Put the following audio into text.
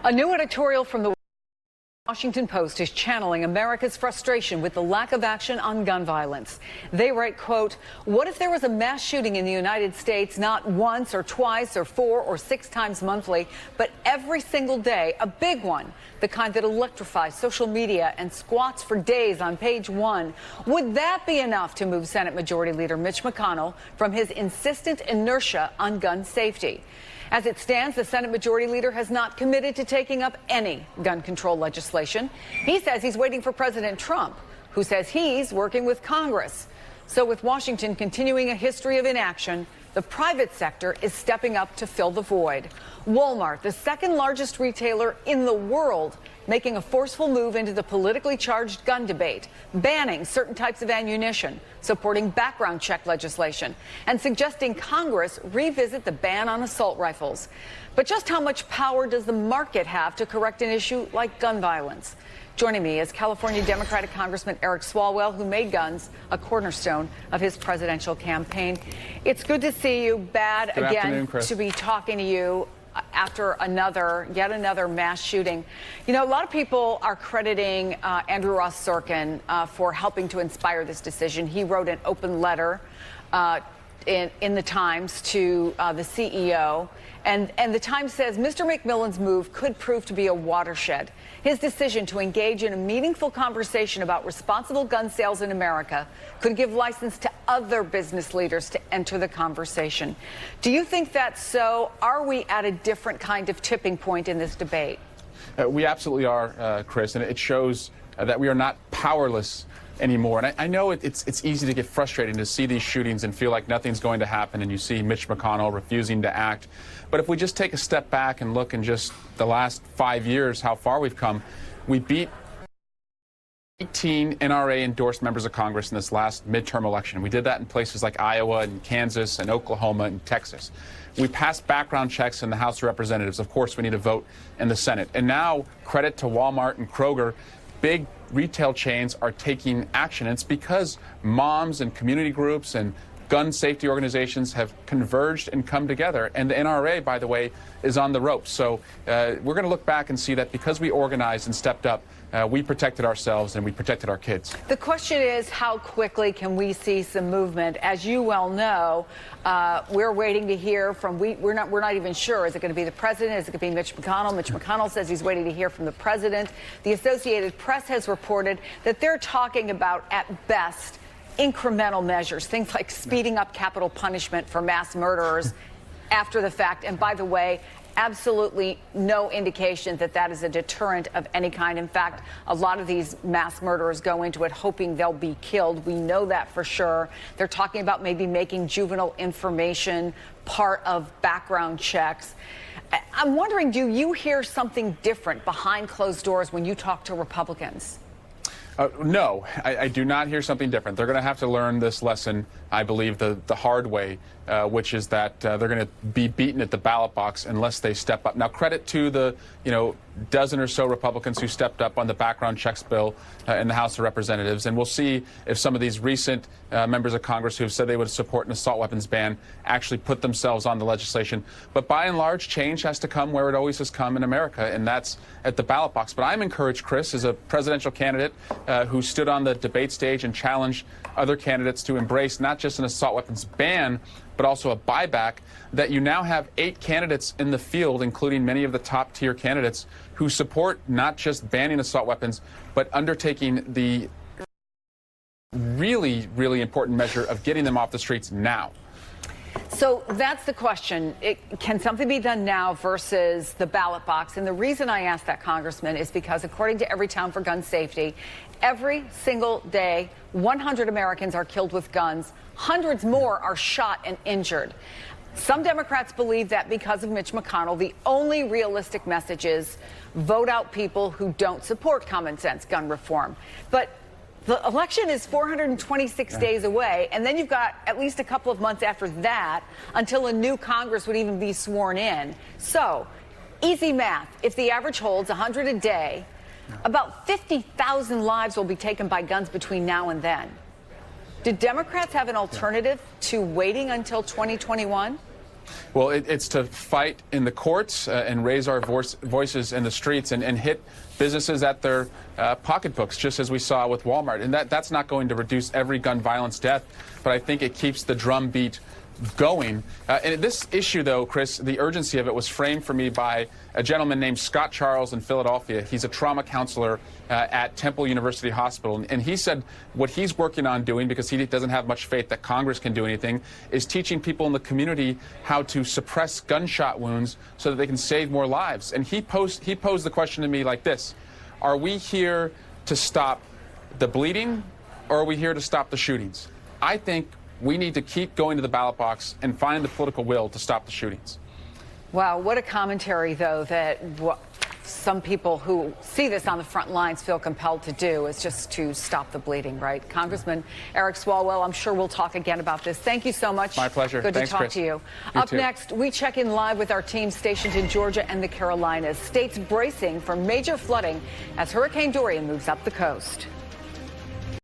A new editorial from the Washington Post is channeling America's frustration with the lack of action on gun violence. They write, quote, "What if there was a mass shooting in the United States not once or twice or 4 or 6 times monthly, but every single day, a big one, the kind that electrifies social media and squats for days on page 1? Would that be enough to move Senate Majority Leader Mitch McConnell from his insistent inertia on gun safety?" As it stands, the Senate Majority Leader has not committed to taking up any gun control legislation. He says he's waiting for President Trump, who says he's working with Congress. So with Washington continuing a history of inaction, the private sector is stepping up to fill the void. Walmart, the second largest retailer in the world, making a forceful move into the politically charged gun debate, banning certain types of ammunition, supporting background check legislation, and suggesting Congress revisit the ban on assault rifles. But just how much power does the market have to correct an issue like gun violence? Joining me is California Democratic Congressman Eric Swalwell, who made guns a cornerstone of his presidential campaign. It's good to see you. Bad Good again afternoon, to be talking to you after yet another mass shooting. You know, a lot of people are crediting Andrew Ross Sorkin for helping to inspire this decision. He wrote an open letter in the Times to the CEO. And the Times says Mr. McMillan's move could prove to be a watershed. His decision to engage in a meaningful conversation about responsible gun sales in America could give license to other business leaders to enter the conversation. Do you think that's so? Are we at a different kind of tipping point in this debate? We absolutely are, Chris, and it shows that we are not powerless anymore. And I know it's easy to get frustrating to see these shootings and feel like nothing's going to happen, and you see Mitch McConnell refusing to act. But if we just take a step back and look in just the last 5 years how far we've come, we beat 18 NRA-endorsed members of Congress in this last midterm election. We did that in places like Iowa and Kansas and Oklahoma and Texas. We passed background checks in the House of Representatives. Of course, we need a vote in the Senate. And now, credit to Walmart and Kroger, big retail chains are taking action. It's because moms and community groups and gun safety organizations have converged and come together. And the NRA, by the way, is on the ropes. So we're going to look back and see that because we organized and stepped up, we protected ourselves and we protected our kids. The question is, how quickly can we see some movement? As you well know, we're waiting to hear from, we're not even sure. Is it going to be the president? Is it going to be Mitch McConnell? Mitch McConnell says he's waiting to hear from the president. The Associated Press has reported that they're talking about, at best, incremental measures, things like speeding up capital punishment for mass murderers after the fact. And by the way, absolutely no indication that that is a deterrent of any kind. In fact, a lot of these mass murderers go into it hoping they'll be killed. We know that for sure. They're talking about maybe making juvenile information part of background checks. I'm wondering, do you hear something different behind closed doors when you talk to Republicans? No, I do not hear something different. They're going to have to learn this lesson, I believe, the hard way, which is that they're going to be beaten at the ballot box unless they step up. Now, credit to the, dozen or so Republicans who stepped up on the background checks bill in the House of Representatives. And we'll see if some of these recent members of Congress who have said they would support an assault weapons ban actually put themselves on the legislation. But by and large, change has to come where it always has come in America, and that's at the ballot box. But I'm encouraged, Chris, as a presidential candidate who stood on the debate stage and challenged other candidates to embrace not just an assault weapons ban, but also a buyback, that you now have 8 candidates in the field, including many of the top-tier candidates, who support not just banning assault weapons, but undertaking the really, really important measure of getting them off the streets now. So that's the question. Can something be done now versus the ballot box? And the reason I ask that, Congressman, is because according to Everytown for Gun Safety, every single day, 100 Americans are killed with guns. Hundreds more are shot and injured. Some Democrats believe that because of Mitch McConnell, the only realistic message is vote out people who don't support common sense gun reform. But the election is 426 days away, and then you've got at least a couple of months after that until a new Congress would even be sworn in. So, easy math. If the average holds 100 a day, about 50,000 lives will be taken by guns between now and then. Do Democrats have an alternative to waiting until 2021? Well, it's to fight in the courts and raise our voices in the streets and hit businesses at their pocketbooks, just as we saw with Walmart. And that's not going to reduce every gun violence death, but I think it keeps the drumbeat going. And this issue, though, Chris, the urgency of it was framed for me by a gentleman named Scott Charles in Philadelphia. He's a trauma counselor at Temple University Hospital. And he said what he's working on doing, because he doesn't have much faith that Congress can do anything, is teaching people in the community how to suppress gunshot wounds so that they can save more lives. And he posed the question to me like this: are we here to stop the bleeding, or are we here to stop the shootings? I think we need to keep going to the ballot box and find the political will to stop the shootings. Wow, what a commentary, though, that some people who see this on the front lines feel compelled to do is just to stop the bleeding, right? Congressman Eric Swalwell, I'm sure we'll talk again about this. Thank you so much. My pleasure. Good Thanks, to talk Chris. to you. You Up too. next, we check in live with our team stationed in Georgia and the Carolinas. States bracing for major flooding as Hurricane Dorian moves up the coast.